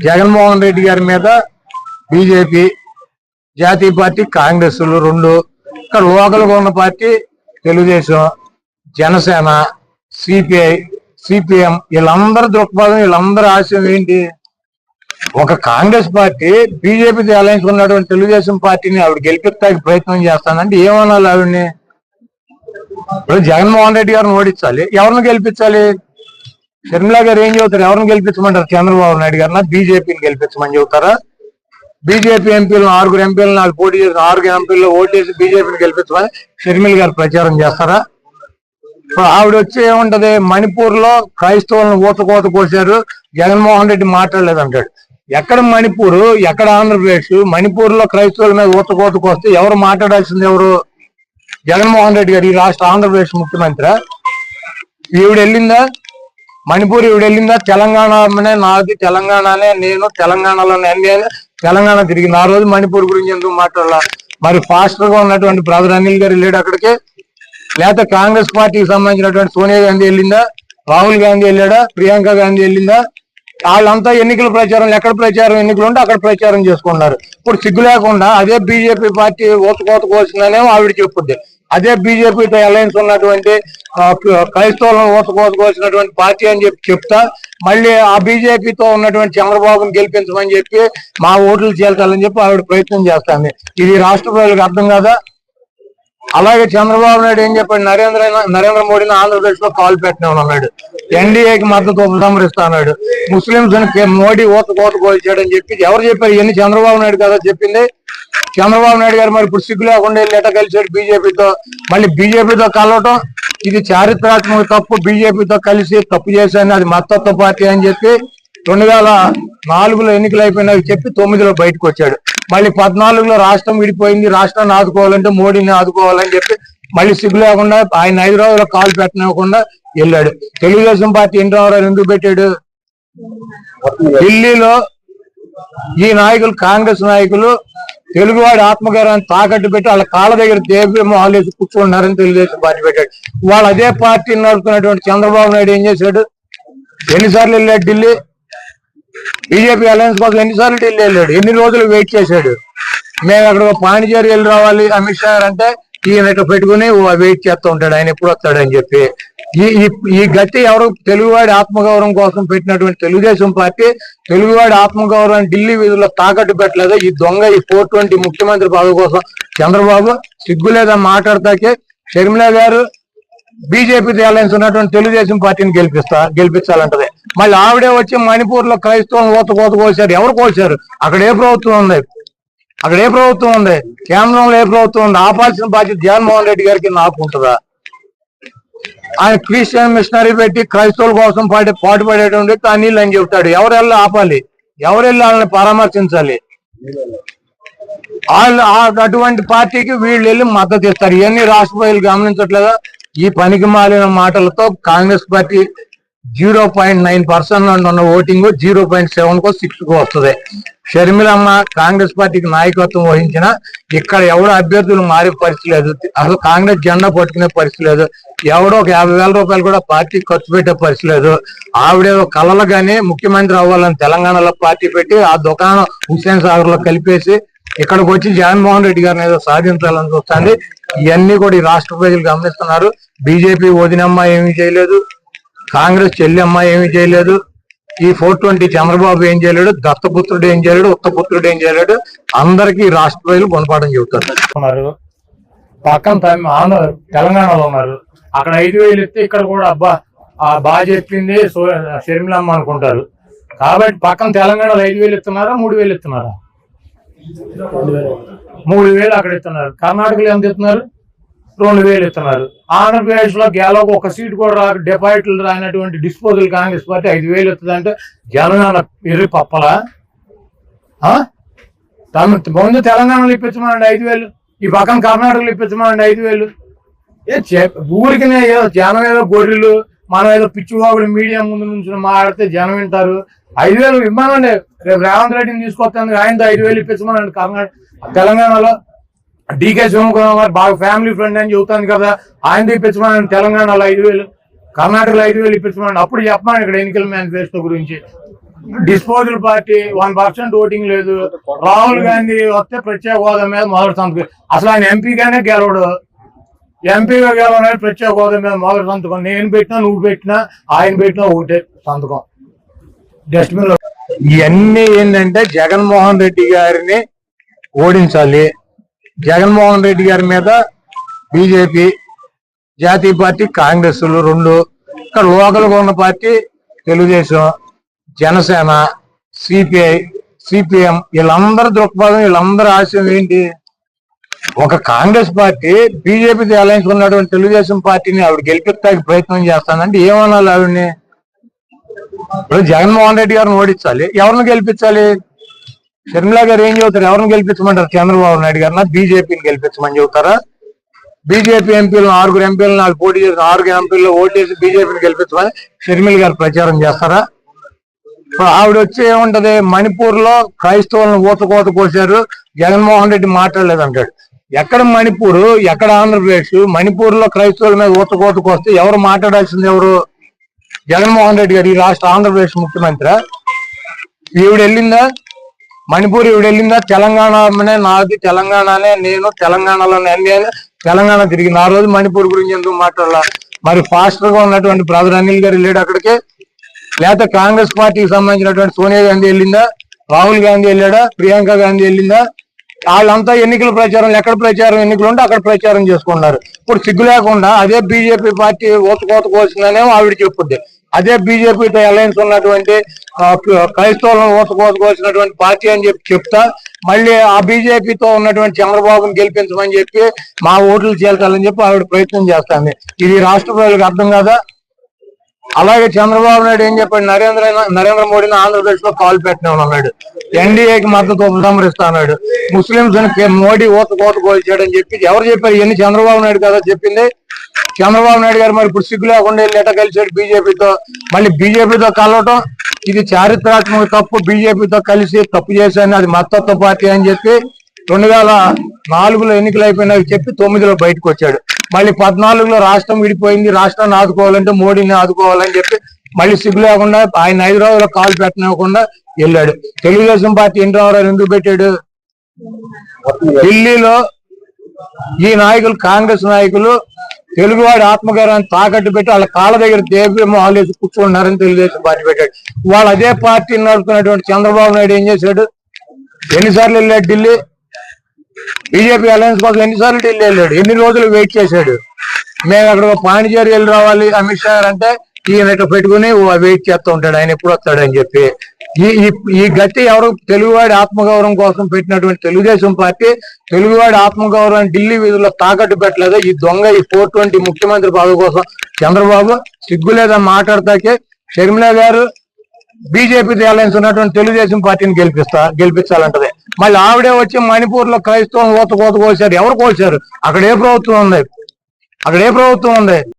జగన్మోహన్ రెడ్డి గారి మీద బీజేపీ, జాతీయ పార్టీ కాంగ్రెస్ రెండు, ఇక్కడ లోకల్గా ఉన్న party Telugu Desam, Janasena, CPI, CPM, వీళ్ళందరి దృక్పథం, వీళ్ళందరి ఆశయం ఏంటి? ఒక కాంగ్రెస్ పార్టీ బీజేపీతో అలయన్స్ ఉన్నటువంటి తెలుగుదేశం పార్టీని ఆవిడ గెలిపించడానికి ప్రయత్నం చేస్తానంటే ఏమనాలి ఆవిడని? ఇప్పుడు జగన్మోహన్ రెడ్డి గారిని ఓడించాలి, ఎవరిని గెలిపించాలి? షర్మిలా గారు ఏం చెబుతారు? ఎవరిని గెలిపించమంటారు? చంద్రబాబు నాయుడు గారినా బీజేపీని గెలిపించమని చెబుతారా? బీజేపీ ఎంపీలను 6 ఎంపీలు నాకు పోటీ చేసి 6 ఎంపీల్లో ఓటేసి బీజేపీని గెలిపించమని షర్మిల గారు ప్రచారం చేస్తారా? ఇప్పుడు ఆవిడ వచ్చి ఏముంటది, మణిపూర్ లో క్రైస్తవులను ఊతకోత కోసారు, జగన్మోహన్ రెడ్డి మాట్లాడలేదంటాడు. ఎక్కడ మణిపూర్, ఎక్కడ ఆంధ్రప్రదేశ్? మణిపూర్ లో క్రైస్తవుల మీద ఊతకోత కోస్తే ఎవరు మాట్లాడాల్సింది? ఎవరు? జగన్మోహన్ రెడ్డి గారు, ఈ రాష్ట్ర ఆంధ్రప్రదేశ్ ముఖ్యమంత్రి. ఈవిడ వెళ్ళిందా మణిపూర్? ఈవిడ వెళ్ళిందా? తెలంగాణనే నాది, తెలంగాణనే నేను, తెలంగాణలో తెలంగాణ తిరిగింది. ఆ రోజు మణిపూర్ గురించి ఎందుకు మాట్లాడాల? మరి ఫాస్టర్ గా ఉన్నటువంటి బ్రదర్ అనిల్ గారు వెళ్ళాడు అక్కడికి, లేకపోతే కాంగ్రెస్ పార్టీకి సంబంధించినటువంటి సోనియా గాంధీ వెళ్ళిందా? రాహుల్ గాంధీ వెళ్ళాడా? ప్రియాంక గాంధీ వెళ్ళిందా? వాళ్ళంతా ఎన్నికల ప్రచారం, ఎక్కడ ప్రచారం ఎన్నికలు ఉంటే అక్కడ ప్రచారం చేసుకున్నారు. ఇప్పుడు సిగ్గు లేకుండా అదే బీజేపీ పార్టీ ఊతకోత కోసిందనేమో ఆవిడ చెప్పుద్ది. అదే బీజేపీతో అలయన్స్ ఉన్నటువంటి క్రైస్తవులను ఊతకోత కోసినటువంటి పార్టీ అని చెప్తా మళ్ళీ ఆ బీజేపీతో ఉన్నటువంటి చంద్రబాబుని గెలిపించమని చెప్పి మా ఓట్లు చేల్చాలని చెప్పి ఆవిడ ప్రయత్నం చేస్తాంది. ఇది రాష్ట్ర ప్రజలకు అర్థం కాదా? అలాగే చంద్రబాబు నాయుడు ఏం చెప్పాడు? నరేంద్ర మోడీని ఆంధ్రప్రదేశ్ లో కాలు పెట్టినామన్నాడు, ఎన్డీఏకి మద్దతు ఉపసంహరిస్తా అన్నాడు, ముస్లింస్ మోడీ ఊతకోత కోల్చాడని చెప్పి ఎవరు చెప్పారు? ఇవన్నీ చంద్రబాబు నాయుడు కదా చెప్పింది. చంద్రబాబు నాయుడు గారు మరి ఇప్పుడు సిగ్గు లేకుండా వెళ్ళి ఎట్ట కలిసాడు బీజేపీతో? మళ్ళీ బీజేపీతో కలవటం ఇది చారిత్రాత్మక తప్పు. బీజేపీతో కలిసి తప్పు చేశాను, అది మద్దతు పార్టీ అని చెప్పి 2004లో ఎన్నికలు అయిపోయినాక చెప్పి 9లో బయటకు వచ్చాడు. మళ్ళీ 14లో రాష్ట్రం విడిపోయింది, రాష్ట్రాన్ని ఆదుకోవాలంటే మోడీని ఆదుకోవాలని చెప్పి మళ్ళీ సిగ్గు లేకుండా ఆయన హైదరాబాద్లో కాలు పెట్టనివ్వకుండా వెళ్ళాడు. తెలుగుదేశం పార్టీ ఎన్టీ రామారావు ఎందుకు పెట్టాడు? ఢిల్లీలో ఈ నాయకులు, కాంగ్రెస్ నాయకులు తెలుగువాడి ఆత్మగౌరవాన్ని తాకట్టు పెట్టి వాళ్ళ కాళ్ళ దగ్గర దేవి మొహాలు వేసి కూర్చుంటున్నారని తెలుగుదేశం పార్టీ పెట్టాడు. వాళ్ళు అదే పార్టీని నడుపుతున్నటువంటి చంద్రబాబు నాయుడు ఏం చేశాడు? ఎన్నిసార్లు వెళ్ళాడు ఢిల్లీ? బీజేపీ అలయన్స్ కోసం ఎన్నిసార్లు ఢిల్లీ వెళ్ళాడు? ఎన్ని రోజులు వెయిట్ చేశాడు? మేము అక్కడ పాండిచేరి వెళ్ళి రావాలి అమిత్ షా అంటే ఈయన ఇట్లా పెట్టుకుని వెయిట్ చేస్తూ ఉంటాడు, ఆయన ఎప్పుడు వస్తాడని చెప్పి. ఈ గట్టి ఎవరు? తెలుగువాడి ఆత్మగౌరవం కోసం పెట్టినటువంటి తెలుగుదేశం పార్టీ తెలుగువాడి ఆత్మగౌరవాన్ని ఢిల్లీ వీధుల్లో తాకట్టు పెట్టలేదు. ఈ దొంగ, ఈ 420 ముఖ్యమంత్రి పదవి కోసం చంద్రబాబు సిగ్గు లేదా మాట్లాడతాకే షర్మిలా గారు బీజేపీ అలయన్స్ ఉన్నటువంటి తెలుగుదేశం పార్టీని గెలిపించాలంటది. మళ్ళీ ఆవిడే వచ్చి మణిపూర్ లో క్రైస్తవం ఊతకోత కోసారు. ఎవరు కోసారు? అక్కడ ఏ ప్రభుత్వం ఉంది? అక్కడ ఏ ప్రభుత్వం ఉంది? కేంద్రంలో ఏ ప్రభుత్వం ఉంది? ఆపాల్సిన బాధ్యత జగన్మోహన్ రెడ్డి గారికి నాకు ఉంటుందా? ఆయన క్రిస్టియన్ మిషనరీ పెట్టి క్రైస్తవుల కోసం పాటుపడేటువంటి అనిల్ అని చెబుతాడు. ఎవరు వెళ్ళి ఆపాలి? ఎవరు వెళ్ళి వాళ్ళని పరామర్శించాలి? వాళ్ళు అటువంటి పార్టీకి వీళ్ళు వెళ్ళి మద్దతు ఇస్తారు. ఇవన్నీ రాష్ట్ర ప్రజలు గమనించట్లేదా? ఈ పనికి మాలిన మాటలతో కాంగ్రెస్ పార్టీ 0.9% ఉన్న ఓటింగ్ 0.7కో 6కో వస్తుంది. షర్మిలమ్మ కాంగ్రెస్ పార్టీకి నాయకత్వం వహించిన ఇక్కడ ఎవడో అభ్యర్థులు మారే పరిస్థితి లేదు, అసలు కాంగ్రెస్ జెండా పట్టుకునే పరిస్థితి లేదు, ఎవడో ఒక 50,000 రూపాయలు కూడా పార్టీ ఖర్చు పెట్టే పరిస్థితి లేదు. ఆవిడేదో కళలు కానీ ముఖ్యమంత్రి అవ్వాలని తెలంగాణలో పార్టీ పెట్టి ఆ దుకాణం హుస్సేన్ సాగర్ లో కలిపేసి ఇక్కడికి వచ్చి జగన్మోహన్ రెడ్డి గారిని ఏదో సాధించాలని చూస్తుంది. ఇవన్నీ కూడా ఈ రాష్ట్ర ప్రజలు గమనిస్తున్నారు. బీజేపీ వదినమ్మ ఏమీ చేయలేదు, కాంగ్రెస్ చెల్లెమ్మ ఏమీ చేయలేదు, ఈ 420 చంద్రబాబు ఏం చేయలేడు, దత్తపుత్రుడు ఏం చేయలేడు, ఉత్తపుత్రుడు ఏం చేయలేడు. అందరికీ రాష్ట్ర ప్రజలు గుణపాఠం చెబుతున్నారు. పక్కన తెలంగాణలో ఉన్నారు, అక్కడ 5,000 ఇస్తే ఇక్కడ కూడా అబ్బా బాగా చెప్పింది షర్మిలమ్మ అనుకుంటారు. కాబట్టి పక్కన తెలంగాణలో 5,000 ఇస్తున్నారా, 3,000 ఇస్తున్నారా? 3,000 అక్కడ ఇస్తున్నారు. కర్ణాటకలో ఎంత ఇస్తున్నారు? 2,000 ఇస్తున్నారు. ఆంధ్రప్రదేశ్ లో గేలకు ఒక సీట్ కూడా డిపాజిట్లు రానటువంటి డిస్పోజల్ కాంగ్రెస్ పార్టీ 5,000 ఇస్తుందంటే జనం ఎర్రి పప్పలా? ముందు తెలంగాణలో ఇప్పించమనండి 5,000, ఈ పక్కన కర్ణాటకలో ఇప్పించమనండి 5,000. ఊరికి ఏదో జనం ఏదో గొర్రెలు, మనం ఏదో పిచ్చివాగుడు మీడియా ముందు నుంచి మాట్లాడితే జనం వింటారు. 5,000 ఇవ్వనండి. రేపు రేవంత్ రెడ్డిని తీసుకొస్తాను, ఆయనతో 5,000 ఇప్పించమనండి. తెలంగాణలో డీకే శివకుమార్ బాగా ఫ్యామిలీ ఫ్రెండ్ అని చెబుతాను కదా, ఆయన ఇప్పించమనండి. తెలంగాణలో 5,000, కర్ణాటకలో 5,000 ఇప్పించమనండి. అప్పుడు చెప్పమని ఇక్కడ ఎన్నికల మేనిఫెస్టో గురించి. డిస్పోజల్ పార్టీ 1% ఓటింగ్ లేదు. రాహుల్ గాంధీ వస్తే ప్రత్యేక హోదా మీద మొదటి సంతకం. అసలు ఆయన ఎంపీగానే గెలవడు. ఎంపీగా గెలవడానికి ప్రత్యేక హోదా మీద మొదటి సంతకం. నేను పెట్టినా, నువ్వు పెట్టినా, ఆయన పెట్టినా ఒకటే సంతకం. డస్ట్బిన్ లో ఇవన్నీ ఏంటంటే జగన్మోహన్ రెడ్డి గారిని ఓడించాలి. జగన్మోహన్ రెడ్డి గారి మీద బీజేపీ, జాతీయ పార్టీ కాంగ్రెస్ రెండు, ఇక్కడ లోకల్ గా ఉన్న party Telugu Desam, Janasena, CPI, CPM, వీళ్ళందరి దృక్పథం, వీళ్ళందరి ఆశయం ఏంటి? ఒక కాంగ్రెస్ పార్టీ బీజేపీతో అలయన్స్ ఉన్నటువంటి తెలుగుదేశం పార్టీని ఆవిడ గెలిపించడానికి ప్రయత్నం చేస్తానంటే ఏమనాలి ఆవిడని? ఇప్పుడు జగన్మోహన్ రెడ్డి గారిని ఓడించాలి, ఎవరిని గెలిపించాలి? షర్మిలా గారు ఏం చెబుతారు? ఎవరిని గెలిపించమంటారు? చంద్రబాబు నాయుడు గారినా బీజేపీని గెలిపించమని చెబుతారా? బీజేపీ ఎంపీలు 6 ఎంపీలు 4 పోటీ చేసి 6 ఎంపీల్లో ఓటేసి బీజేపీని గెలిపించమని షర్మిల గారు ప్రచారం చేస్తారా? ఇప్పుడు ఆవిడ వచ్చి ఏముంటది, మణిపూర్ లో క్రైస్తవులను ఊతకోత కోసారు, జగన్మోహన్ రెడ్డి మాట్లాడలేదు అంటాడు. ఎక్కడ మణిపూర్, ఎక్కడ ఆంధ్రప్రదేశ్? మణిపూర్ లో క్రైస్తవుల మీద ఊతకోత కోస్తే ఎవరు మాట్లాడాల్సింది? ఎవరు? జగన్మోహన్ రెడ్డి గారు, ఈ రాష్ట్ర ఆంధ్రప్రదేశ్ ముఖ్యమంత్రి. ఈవిడ వెళ్ళిందా మణిపూర్? ఈవిడ వెళ్ళిందా? తెలంగాణనే నాది, తెలంగాణనే నేను, తెలంగాణలోనే అన్ని తెలంగాణ తిరిగింది. ఆ రోజు మణిపూర్ గురించి ఎందుకు మాట్లాడాల? మరి ఫాస్టర్ గా ఉన్నటువంటి బ్రదర్ అనిల్ గారు వెళ్ళాడు అక్కడికి, లేకపోతే కాంగ్రెస్ పార్టీకి సంబంధించినటువంటి సోనియా గాంధీ వెళ్ళిందా? రాహుల్ గాంధీ వెళ్ళాడా? ప్రియాంక గాంధీ వెళ్ళిందా? వాళ్ళంతా ఎన్నికల ప్రచారం, ఎక్కడ ప్రచారం ఎన్నికలు ఉంటే అక్కడ ప్రచారం చేసుకున్నారు. ఇప్పుడు సిగ్గు లేకుండా అదే బీజేపీ పార్టీ కోత కోసిందనేమో ఆవిడ చెప్పుద్ది. అదే బీజేపీతో అలయన్స్ ఉన్నటువంటి క్రైస్తవులను కోత కోసినటువంటి పార్టీ అని చెప్తా మళ్ళీ ఆ బీజేపీతో ఉన్నటువంటి చంద్రబాబుని గెలిపించమని చెప్పి మా ఓట్లు చేల్చాలని చెప్పి ఆవిడ ప్రయత్నం చేస్తాంది. ఇది రాష్ట్ర ప్రజలకు అర్థం కాదా? అలాగే చంద్రబాబు నాయుడు ఏం చెప్పాడు? నరేంద్ర మోడీని ఆంధ్రప్రదేశ్ లో కాల్ పెట్టినామని అన్నాడు. ఎన్డీఏకి మద్దతు ఉపసంహరిస్తా అన్నాడు. ముస్లింస్ మోడీ కోత కోల్చాడని చెప్పి ఎవరు చెప్పారు? ఇవన్నీ చంద్రబాబు నాయుడు కదా చెప్పింది. చంద్రబాబు నాయుడు గారు మరి ఇప్పుడు సిగ్గు లేకుండా వెళ్ళి ఎట కలిసాడు బీజేపీతో. మళ్ళీ బీజేపీతో కలవటం ఇది చారిత్రాత్మక తప్పు. బీజేపీతో కలిసి తప్పు చేశాను, అది మతత్వ పార్టీ అని చెప్పి 2004లో ఎన్నికలు అయిపోయినా చెప్పి 9లో బయటకు వచ్చాడు. మళ్ళీ 14లో రాష్ట్రం విడిపోయింది, రాష్ట్రాన్ని ఆదుకోవాలంటే మోడీని ఆదుకోవాలని చెప్పి మళ్ళీ సిగ్గు లేకుండా ఆయన హైదరాబాద్లో కాల్ పెట్టనివ్వకుండా వెళ్ళాడు. తెలుగుదేశం పార్టీ ఎన్టీ రామారావు ఎందుకు పెట్టాడు? ఢిల్లీలో ఈ నాయకులు, కాంగ్రెస్ నాయకులు తెలుగువాడి ఆత్మగౌరవాన్ని తాకట్టు పెట్టి వాళ్ళ కాళ్ళ దగ్గర దేవి మొహాలు వేసి కూర్చుంటున్నారని తెలుగుదేశం పార్టీ పెట్టాడు. వాళ్ళు అదే పార్టీని నడుపుతున్నటువంటి చంద్రబాబు నాయుడు ఏం చేశాడు? ఎన్నిసార్లు వెళ్ళాడు ఢిల్లీ? బీజేపీ అలయన్స్ కోసం ఎన్నిసార్లు ఢిల్లీ వెళ్ళాడు? ఎన్ని రోజులు వెయిట్ చేశాడు? మేము అక్కడ పాండిచేరి వెళ్ళి రావాలి అమిత్ షా అంటే ఈయన ఇట్లా పెట్టుకుని వెయిట్ చేస్తూ ఉంటాడు, ఆయన ఎప్పుడు వస్తాడని చెప్పి. ఈ గట్టి ఎవరు? తెలుగువాడి ఆత్మగౌరవం కోసం పెట్టినటువంటి తెలుగుదేశం పార్టీ తెలుగువాడి ఆత్మగౌరవం ఢిల్లీ వీధుల్లో తాకట్టు పెట్టలేదు. ఈ దొంగ, ఈ 420 ముఖ్యమంత్రి పదవి కోసం చంద్రబాబు సిగ్గు లేదని మాట్లాడతాకే షర్మిల గారు బీజేపీ అలయన్స్ ఉన్నటువంటి తెలుగుదేశం పార్టీని గెలిపించాలంటది. మళ్ళీ ఆవిడే వచ్చి మణిపూర్ లో క్రైస్తవం కోత కోసారు. ఎవరు కోసారు? అక్కడ ఏ ప్రభుత్వం ఉంది?